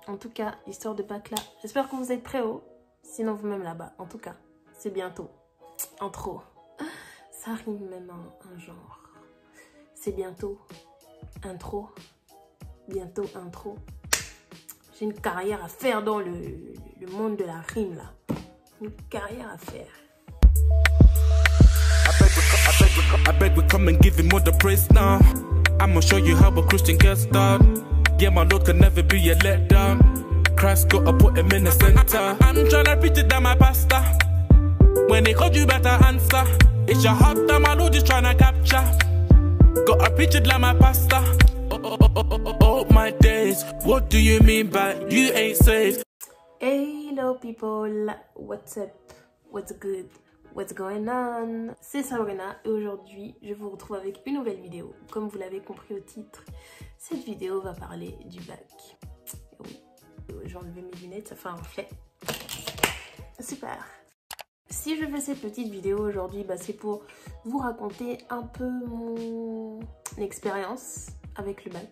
En tout cas, histoire de bac là. J'espère que vous êtes prêts, oh. Sinon vous-même là-bas. En tout cas, c'est bientôt. Intro. Ça rime même un genre. C'est bientôt. Intro. Bientôt intro. J'ai une carrière à faire dans le monde de la rime là. Une carrière à faire. I beg we come and give him all the praise now. I'ma show you how a Christian gets done. Yeah, my Lord can never be a letdown. Christ gotta put him in the center. I'm tryna preach it down my pastor. When they called you better answer. It's your heart that my Lord is tryna capture. Gotta preach it like my pastor. Oh my days, what do you mean by you ain't saved? Hello people, what's up, what's good, what's going on? C'est Sabrina et aujourd'hui je vous retrouve avec une nouvelle vidéo. Comme vous l'avez compris au titre, cette vidéo va parler du bac. Oui, j'ai enlevé mes lunettes, ça fait un reflet. Super. Si je fais cette petite vidéo aujourd'hui, c'est pour vous raconter un peu mon expérience avec le bac.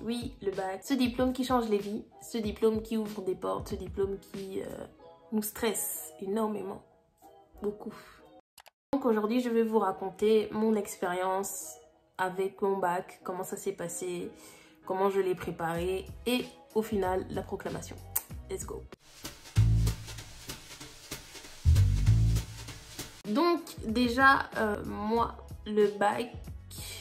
Oui, le bac, ce diplôme qui change les vies, ce diplôme qui ouvre des portes, ce diplôme qui nous stresse énormément, beaucoup. Donc aujourd'hui, je vais vous raconter mon expérience avec mon bac, comment ça s'est passé, comment je l'ai préparé et au final, la proclamation. Let's go! Donc déjà, moi, le bac,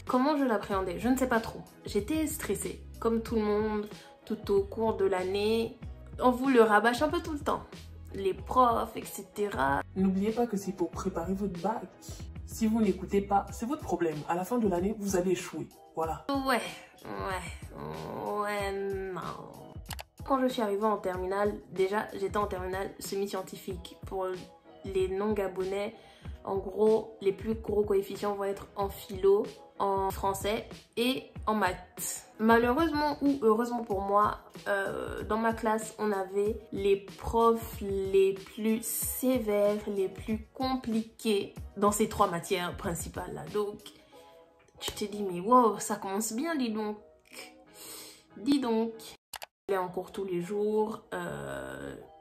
comment je l'appréhendais? Je ne sais pas trop. J'étais stressée, comme tout le monde, tout au cours de l'année. On vous le rabâche un peu tout le temps. Les profs, etc. N'oubliez pas que c'est pour préparer votre bac. Si vous n'écoutez pas, c'est votre problème. À la fin de l'année, vous allez échouer. Voilà. Ouais, non. Quand je suis arrivée en terminale, déjà, j'étais en terminale semi-scientifique. Pour les non-gabonais, en gros, les plus gros coefficients vont être en philo, en français et en maths. Malheureusement ou heureusement pour moi, dans ma classe, on avait les profs les plus sévères, les plus compliqués dans ces trois matières principales là. Donc, tu te dis, mais wow, ça commence bien, dis donc. Dis donc. Je vais en cours tous les jours.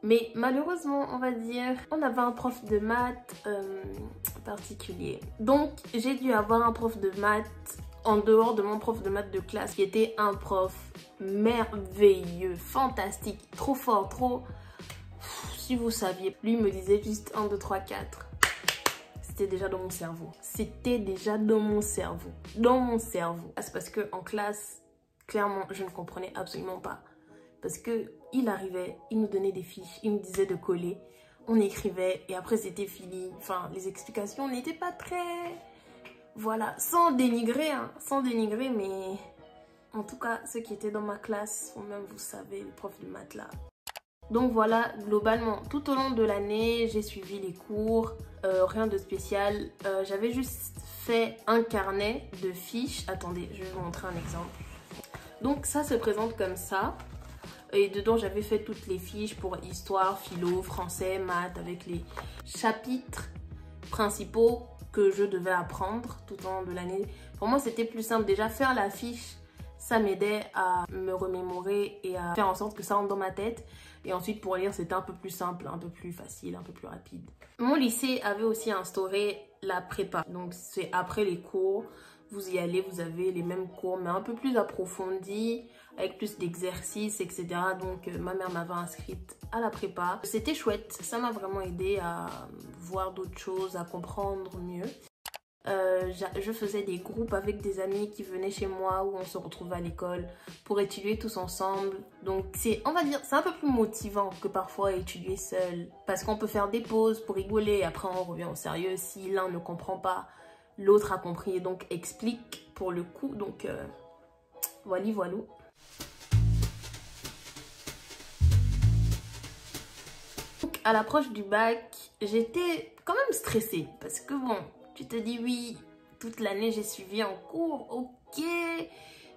Mais malheureusement, on va dire, on avait un prof de maths particulier. Donc, j'ai dû avoir un prof de maths en dehors de mon prof de maths de classe qui était un prof merveilleux, fantastique, trop fort, trop... Si vous saviez, lui me disait juste 1, 2, 3, 4. C'était déjà dans mon cerveau. C'était déjà dans mon cerveau. Dans mon cerveau. C'est parce qu'en classe, clairement, je ne comprenais absolument pas. Parce que il arrivait, il nous donnait des fiches, il nous disait de coller, on écrivait et après c'était fini. Enfin, les explications n'étaient pas très... Voilà, sans dénigrer, hein, sans dénigrer, mais en tout cas, ceux qui étaient dans ma classe, même vous savez, le prof de maths là. Donc voilà, globalement, tout au long de l'année, j'ai suivi les cours, rien de spécial. J'avais juste fait un carnet de fiches. Attendez, je vais vous montrer un exemple. Donc ça se présente comme ça. Et dedans, j'avais fait toutes les fiches pour histoire, philo, français, maths, avec les chapitres principaux que je devais apprendre tout au long de l'année. Pour moi, c'était plus simple. Déjà, faire la fiche, ça m'aidait à me remémorer et à faire en sorte que ça rentre dans ma tête. Et ensuite, pour lire, c'était un peu plus simple, un peu plus facile, un peu plus rapide. Mon lycée avait aussi instauré la prépa. Donc, c'est après les cours. Vous y allez, vous avez les mêmes cours, mais un peu plus approfondis, avec plus d'exercices, etc. Donc, ma mère m'avait inscrite à la prépa. C'était chouette, ça m'a vraiment aidé à voir d'autres choses, à comprendre mieux. Je faisais des groupes avec des amis qui venaient chez moi où on se retrouvait à l'école pour étudier tous ensemble. Donc, on va dire, c'est un peu plus motivant que parfois étudier seul. Parce qu'on peut faire des pauses pour rigoler et après on revient au sérieux si l'un ne comprend pas. L'autre a compris et donc explique pour le coup. Donc, voilà. Donc, à l'approche du bac, j'étais quand même stressée. Parce que bon, tu te dis oui, toute l'année j'ai suivi en cours, ok.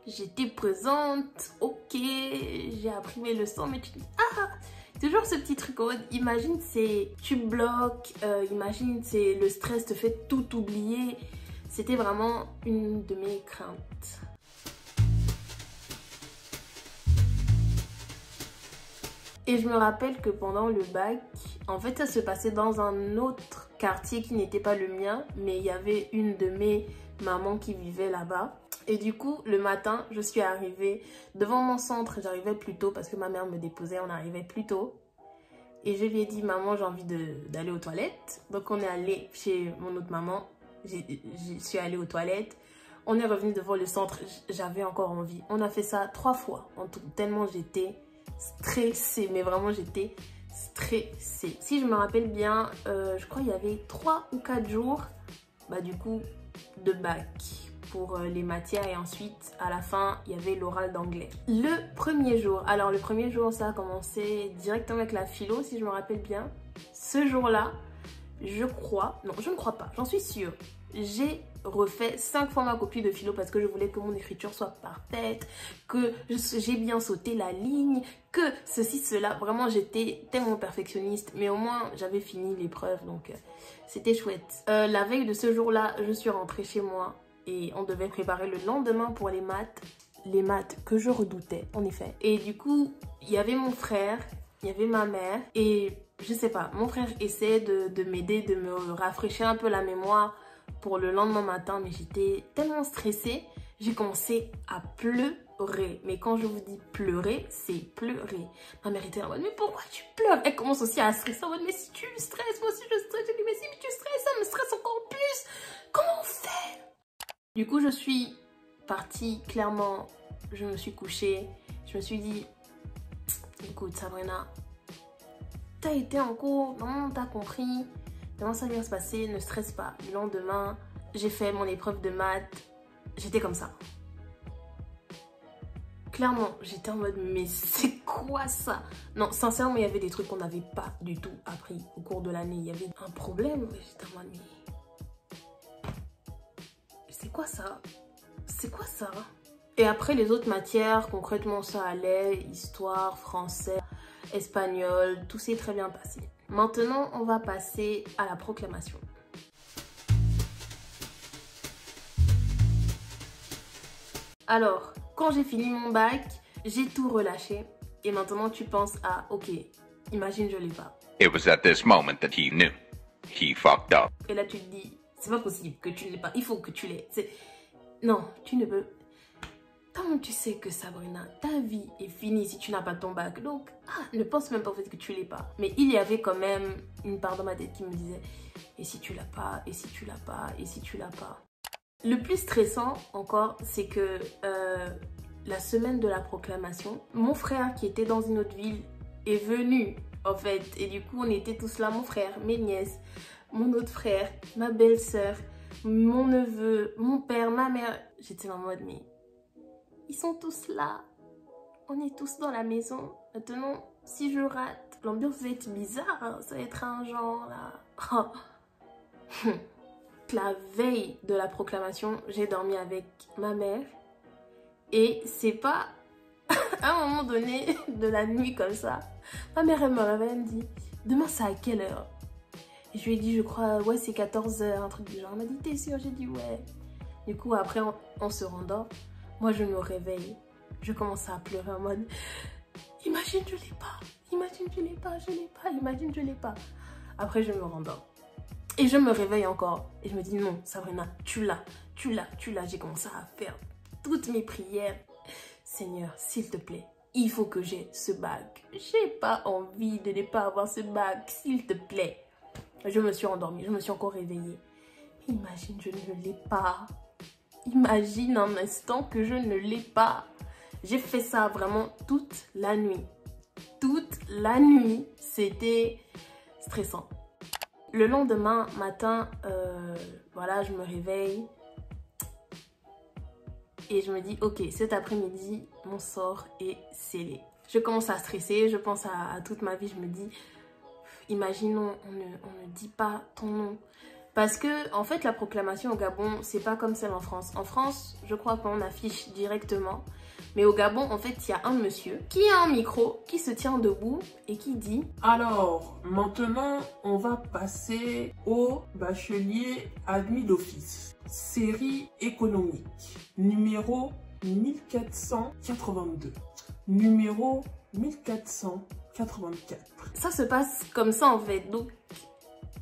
J'étais présente, ok. J'ai appris mes leçons, mais tu te dis toujours ce petit truc, imagine tu bloques, imagine le stress te fait tout oublier. C'était vraiment une de mes craintes. Et je me rappelle que pendant le bac, en fait ça se passait dans un autre quartier qui n'était pas le mien, mais il y avait une de mes mamans qui vivait là-bas. Et du coup, le matin, je suis arrivée devant mon centre, j'arrivais plus tôt parce que ma mère me déposait, on arrivait plus tôt. Et je lui ai dit, maman, j'ai envie d'aller aux toilettes. Donc on est allé chez mon autre maman, je suis allée aux toilettes. On est revenu devant le centre, j'avais encore envie. On a fait ça 3 fois en tout, tellement j'étais stressée, mais vraiment j'étais stressée. Si je me rappelle bien, je crois qu'il y avait 3 ou 4 jours, du coup, de bac pour les matières et ensuite à la fin il y avait l'oral d'anglais. Le premier jour, alors le premier jour ça a commencé directement avec la philo si je me rappelle bien. Ce jour-là, je crois, non je ne crois pas, j'en suis sûre, j'ai refait 5 fois ma copie de philo parce que je voulais que mon écriture soit parfaite, que j'ai bien sauté la ligne, que ceci, cela. Vraiment, j'étais tellement perfectionniste, mais au moins, j'avais fini l'épreuve, donc c'était chouette. La veille de ce jour-là, je suis rentrée chez moi et on devait préparer le lendemain pour les maths que je redoutais, en effet. Et du coup, il y avait mon frère, il y avait ma mère et je sais pas, mon frère essayait de m'aider, de me rafraîchir un peu la mémoire pour le lendemain matin, mais j'étais tellement stressée, j'ai commencé à pleurer. Mais quand je vous dis pleurer, c'est pleurer. Ma mère était en mode, mais pourquoi tu pleures? Elle commence aussi à stresser en mode, mais si tu stresses, moi aussi je stresse. Je dis, mais si tu stresses, ça me stresse encore plus. Comment on fait? Du coup, je suis partie, clairement, je me suis couchée. Je me suis dit, écoute Sabrina, t'as été en cours, non, t'as compris. Comment ça vient se passer, ne stresse pas. Le lendemain, j'ai fait mon épreuve de maths. J'étais comme ça. Clairement, j'étais en mode, mais c'est quoi ça? Non, sincèrement, il y avait des trucs qu'on n'avait pas du tout appris au cours de l'année. Il y avait un problème. J'étais en mode, mais c'est quoi ça? C'est quoi ça? Et après, les autres matières, concrètement, ça allait. Histoire, français, espagnol, tout s'est très bien passé. Maintenant, on va passer à la proclamation. Alors, quand j'ai fini mon bac, j'ai tout relâché. Et maintenant, tu penses à, ok, imagine je l'ai pas. It was at this moment that he knew. He fucked up. Et là, tu te dis, c'est pas possible que tu ne l'aies pas. Il faut que tu l'aies. Non, tu ne peux. Tant tu sais que Sabrina, ta vie est finie si tu n'as pas ton bac. Donc, ne pense même pas au fait que tu l'aies pas. Mais il y avait quand même une part dans ma tête qui me disait, et si tu l'as pas, et si tu l'as pas, et si tu l'as pas. Le plus stressant encore, c'est que la semaine de la proclamation, mon frère qui était dans une autre ville est venu en fait. Et du coup, on était tous là, mon frère, mes nièces, mon autre frère, ma belle-sœur, mon neveu, mon père, ma mère. J'étais en mode, mais ils sont tous là. On est tous dans la maison. Maintenant, si je rate, l'ambiance va être bizarre. Hein. Ça va être un genre là. Oh. La veille de la proclamation, j'ai dormi avec ma mère. Et c'est pas à un moment donné de la nuit comme ça. Ma mère, elle me réveille, elle me dit, demain c'est à quelle heure? Et je lui ai dit, je crois, ouais, c'est 14 h, un truc du genre. Elle m'a dit, t'es sûre? J'ai dit, ouais. Du coup, après, on se rendort. Moi, je me réveille. Je commence à pleurer en mode, imagine, je l'ai pas. Imagine, je l'ai pas, je l'ai pas. Imagine, je l'ai pas. Après, je me rendors. Et je me réveille encore. Et je me dis, non, Sabrina, tu l'as, tu l'as, tu l'as. J'ai commencé à faire toutes mes prières. Seigneur, s'il te plaît, il faut que j'ai ce bac. J'ai pas envie de ne pas avoir ce bac, s'il te plaît. Je me suis endormie, je me suis encore réveillée. Imagine, je ne l'ai pas. Imagine un instant que je ne l'ai pas. J'ai fait ça vraiment toute la nuit. Toute la nuit, c'était stressant. Le lendemain matin, voilà, je me réveille. Et je me dis, ok, cet après-midi, mon sort est scellé. Je commence à stresser, je pense à toute ma vie. Je me dis, imaginons, on ne dit pas ton nom. Parce que, en fait, la proclamation au Gabon, c'est pas comme celle en France. En France, je crois qu'on affiche directement. Mais au Gabon, en fait, il y a un monsieur qui a un micro, qui se tient debout et qui dit... Alors, maintenant, on va passer au bachelier admis d'office. Série économique. Numéro 1482. Numéro 1482. 84. Ça se passe comme ça en fait. Donc,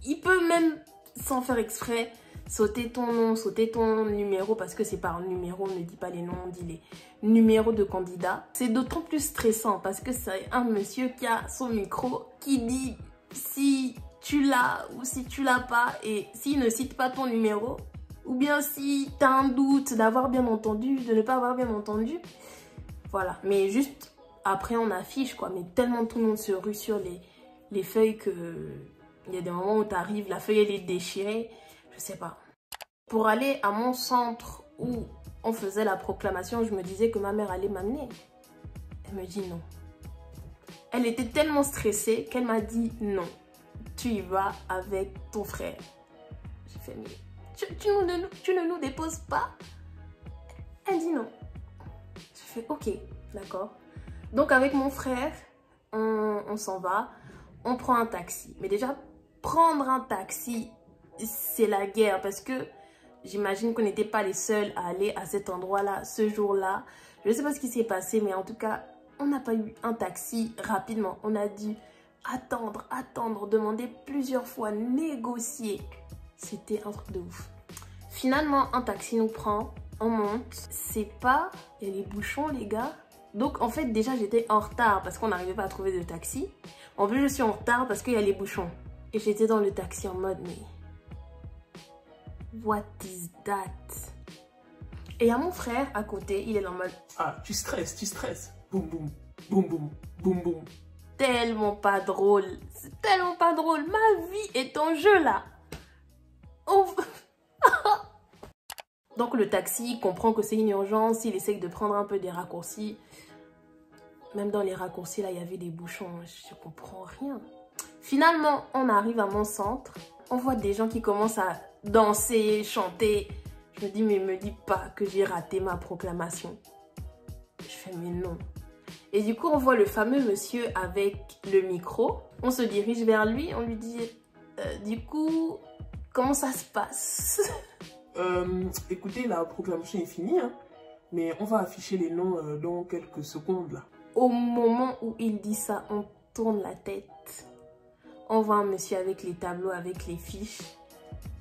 il peut même, sans faire exprès, sauter ton nom, sauter ton numéro, parce que c'est par numéro, on ne dit pas les noms, on dit les numéros de candidats. C'est d'autant plus stressant parce que c'est un monsieur qui a son micro qui dit si tu l'as ou si tu l'as pas, et s'il ne cite pas ton numéro, ou bien si tu as un doute d'avoir bien entendu, de ne pas avoir bien entendu. Voilà, mais juste après on affiche quoi, mais tellement tout le monde se rue sur les feuilles que il y a des moments où tu arrives, la feuille elle est déchirée, je sais pas. Pour aller à mon centre où on faisait la proclamation, je me disais que ma mère allait m'amener. Elle me dit non. Elle était tellement stressée qu'elle m'a dit non, tu y vas avec ton frère. J'ai fait mais tu ne nous déposes pas? Elle dit non. J'ai fait ok, d'accord. Donc avec mon frère, on s'en va, on prend un taxi. Mais déjà, prendre un taxi, c'est la guerre parce que j'imagine qu'on n'était pas les seuls à aller à cet endroit-là, ce jour-là. Je ne sais pas ce qui s'est passé, mais en tout cas, on n'a pas eu un taxi rapidement. On a dû attendre, demander plusieurs fois, négocier. C'était un truc de ouf. Finalement, un taxi nous prend, on monte. C'est pas... Il y a les bouchons, les gars. Donc, en fait, déjà, j'étais en retard parce qu'on n'arrivait pas à trouver de taxi. En plus, je suis en retard parce qu'il y a les bouchons. Et j'étais dans le taxi en mode, mais... What is that? Et il y a mon frère à côté, il est en mode... Ah, tu stresses. Boum, boum, boum, boum, boum, boum. Tellement pas drôle. C'est tellement pas drôle. Ma vie est en jeu, là. Oh. Donc, le taxi comprend que c'est une urgence. Il essaye de prendre un peu des raccourcis. Même dans les raccourcis, là, il y avait des bouchons. Je comprends rien. Finalement, on arrive à mon centre. On voit des gens qui commencent à danser, chanter. Je me dis, mais me dis pas que j'ai raté ma proclamation. Je fais, mais non. Et du coup, on voit le fameux monsieur avec le micro. On se dirige vers lui. On lui dit, du coup, comment ça se passe? Écoutez, la proclamation est finie, hein, mais on va afficher les noms dans quelques secondes, là. Au moment où il dit ça, on tourne la tête. On voit un monsieur avec les tableaux, avec les fiches.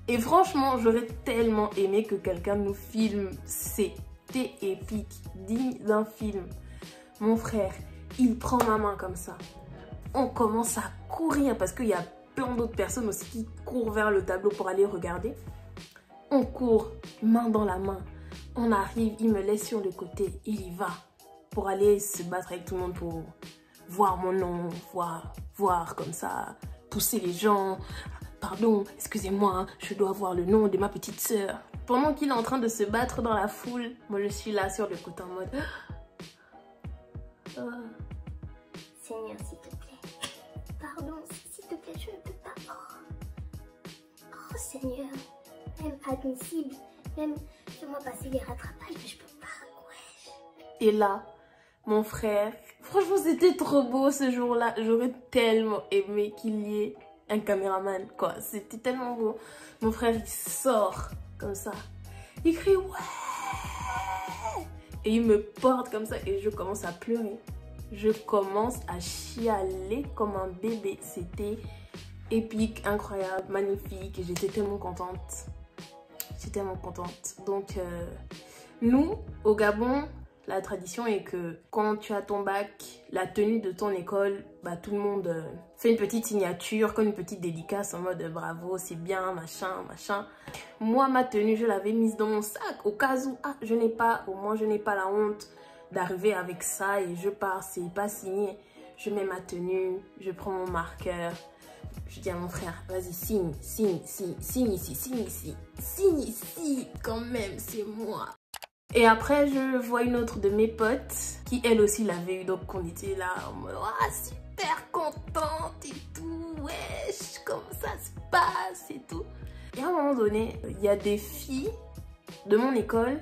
Et franchement, j'aurais tellement aimé que quelqu'un nous filme. C'était épique, digne d'un film. Mon frère, il prend ma main comme ça. On commence à courir parce qu'il y a plein d'autres personnes aussi qui courent vers le tableau pour aller regarder. On court, main dans la main. On arrive, il me laisse sur le côté. Il y va pour aller se battre avec tout le monde pour voir mon nom, voir comme ça, pousser les gens. Pardon, excusez-moi, je dois voir le nom de ma petite sœur. Pendant qu'il est en train de se battre dans la foule, moi je suis là sur le côté en mode... Seigneur, s'il te plaît. Pardon, s'il te plaît, je ne peux pas. Oh Seigneur, même admissible, même fais-moi passer les rattrapages, mais je peux pas. Ouais. Et là, mon frère, franchement c'était trop beau ce jour-là. J'aurais tellement aimé qu'il y ait un caméraman, quoi. C'était tellement beau. Mon frère, il sort comme ça. Il crie ouais. Et il me porte comme ça et je commence à pleurer. Je commence à chialer comme un bébé. C'était épique, incroyable, magnifique. Et j'étais tellement contente. J'étais tellement contente. Donc, nous, au Gabon, la tradition est que quand tu as ton bac, la tenue de ton école, bah, tout le monde fait une petite signature, comme une petite dédicace en mode bravo, c'est bien, machin, machin. Moi, ma tenue, je l'avais mise dans mon sac au cas où, ah, au moins je n'ai pas la honte d'arriver avec ça et je pars, c'est pas signé. Je mets ma tenue, je prends mon marqueur. Je dis à mon frère, vas-y, signe ici, quand même, c'est moi. Et après, je vois une autre de mes potes qui, elle aussi, l'avait eu. Donc, on était là en mode, oh, super contente et tout. Wesh, comment ça se passe et tout. Et à un moment donné, il y a des filles de mon école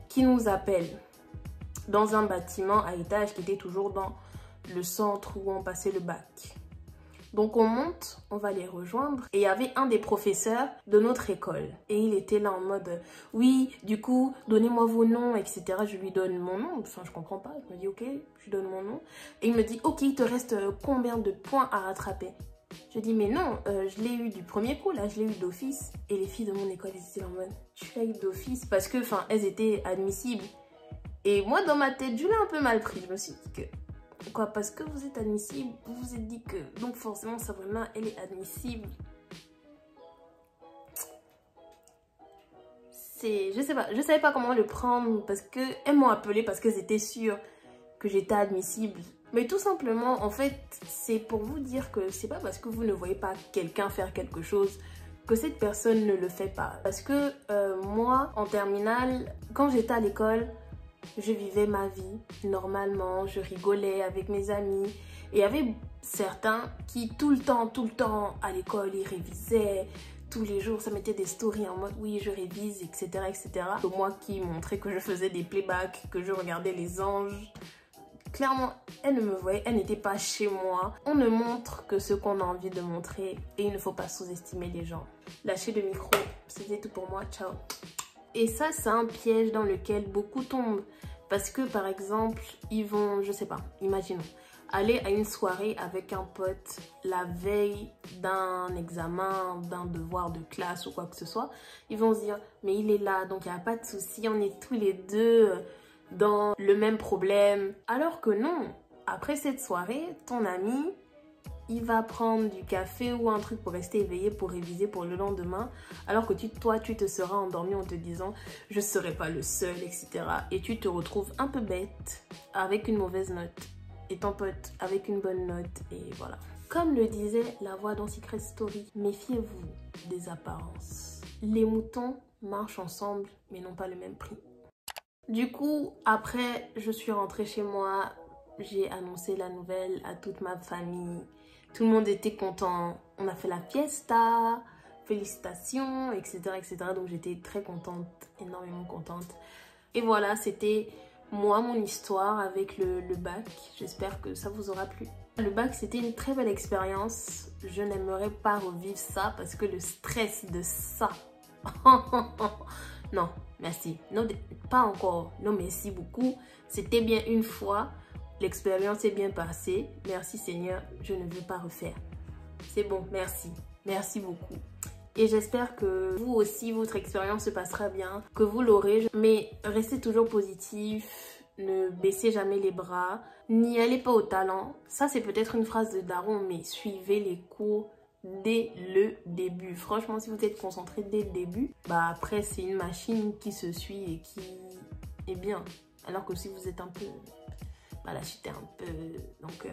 qui nous appellent dans un bâtiment à étage qui était toujours dans le centre où on passait le bac. Donc on monte, on va les rejoindre. Et il y avait un des professeurs de notre école. Et il était là en mode, oui, du coup, donnez-moi vos noms, etc. Je lui donne mon nom. Enfin, je comprends pas. Je me dis, ok, je lui donne mon nom. Et il me dit, ok, il te reste combien de points à rattraper? Je dis, mais non, je l'ai eu du premier coup, là, je l'ai eu d'office. Et les filles de mon école, elles étaient en mode, tu l'as eu d'office parce que, enfin, elles étaient admissibles. Et moi, dans ma tête, je l'ai un peu mal pris. Je me suis dit que, quoi, parce que vous êtes admissible, vous vous êtes dit que, donc forcément, Sabrina, elle est admissible. Je sais pas, je savais pas comment le prendre parce que elles m'ont appelé parce qu'elles étaient sûres que j'étais admissible. Mais tout simplement, en fait, c'est pour vous dire que c'est pas parce que vous ne voyez pas quelqu'un faire quelque chose que cette personne ne le fait pas. Parce que moi, en terminale, quand j'étais à l'école, je vivais ma vie normalement, je rigolais avec mes amis. Et il y avait certains qui tout le temps à l'école, ils révisaient. Tous les jours, ça mettait des stories en mode oui, je révise, etc. etc. Moi qui montrais que je faisais des playbacks, que je regardais les anges. Clairement, elle ne me voyait, elle n'était pas chez moi. On ne montre que ce qu'on a envie de montrer et il ne faut pas sous-estimer les gens. Lâchez le micro, c'était tout pour moi, ciao. Et ça, c'est un piège dans lequel beaucoup tombent. Parce que par exemple, ils vont, je sais pas, imaginons, aller à une soirée avec un pote la veille d'un examen, d'un devoir de classe ou quoi que ce soit. Ils vont se dire, mais il est là, donc il n'y a pas de souci, on est tous les deux dans le même problème. Alors que non, après cette soirée, ton ami, il va prendre du café ou un truc pour rester éveillé, pour réviser pour le lendemain. Alors que toi, tu te seras endormi en te disant, je ne serai pas le seul, etc. Et tu te retrouves un peu bête avec une mauvaise note. Et ton pote avec une bonne note. Et voilà. Comme le disait la voix dans Secret Story, méfiez-vous des apparences. Les moutons marchent ensemble, mais n'ont pas le même prix. Du coup, après, je suis rentrée chez moi. J'ai annoncé la nouvelle à toute ma famille. Tout le monde était content. On a fait la fiesta. Félicitations, etc. etc. Donc j'étais très contente, énormément contente. Et voilà, c'était moi, mon histoire avec le bac. J'espère que ça vous aura plu. Le bac, c'était une très belle expérience. Je n'aimerais pas revivre ça parce que le stress de ça... Non, merci. Non, pas encore. Non, merci beaucoup. C'était bien une fois. L'expérience est bien passée. Merci Seigneur, je ne veux pas refaire. C'est bon, merci. Merci beaucoup. Et j'espère que vous aussi, votre expérience se passera bien, que vous l'aurez. Mais restez toujours positif, ne baissez jamais les bras, n'y allez pas au talent. Ça, c'est peut-être une phrase de daron, mais suivez les cours dès le début. Franchement, si vous êtes concentré dès le début, bah après, c'est une machine qui se suit et qui est bien. Alors que si vous êtes un peu... Bah, la chute est un peu... Donc,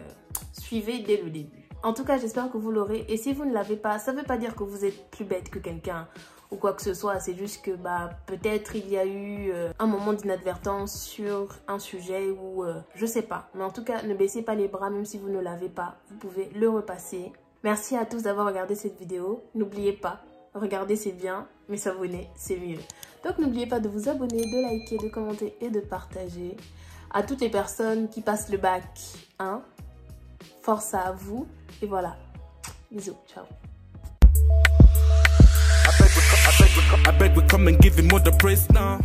suivez dès le début. En tout cas, j'espère que vous l'aurez. Et si vous ne l'avez pas, ça ne veut pas dire que vous êtes plus bête que quelqu'un ou quoi que ce soit. C'est juste que bah, peut-être il y a eu un moment d'inadvertance sur un sujet ou je sais pas. Mais en tout cas, ne baissez pas les bras même si vous ne l'avez pas. Vous pouvez le repasser. Merci à tous d'avoir regardé cette vidéo. N'oubliez pas, regarder c'est bien, mais s'abonner c'est mieux. Donc n'oubliez pas de vous abonner, de liker, de commenter et de partager. À toutes les personnes qui passent le bac, hein, force à vous. Et voilà. Bisous. Ciao. I beg we come and give him all the praise now.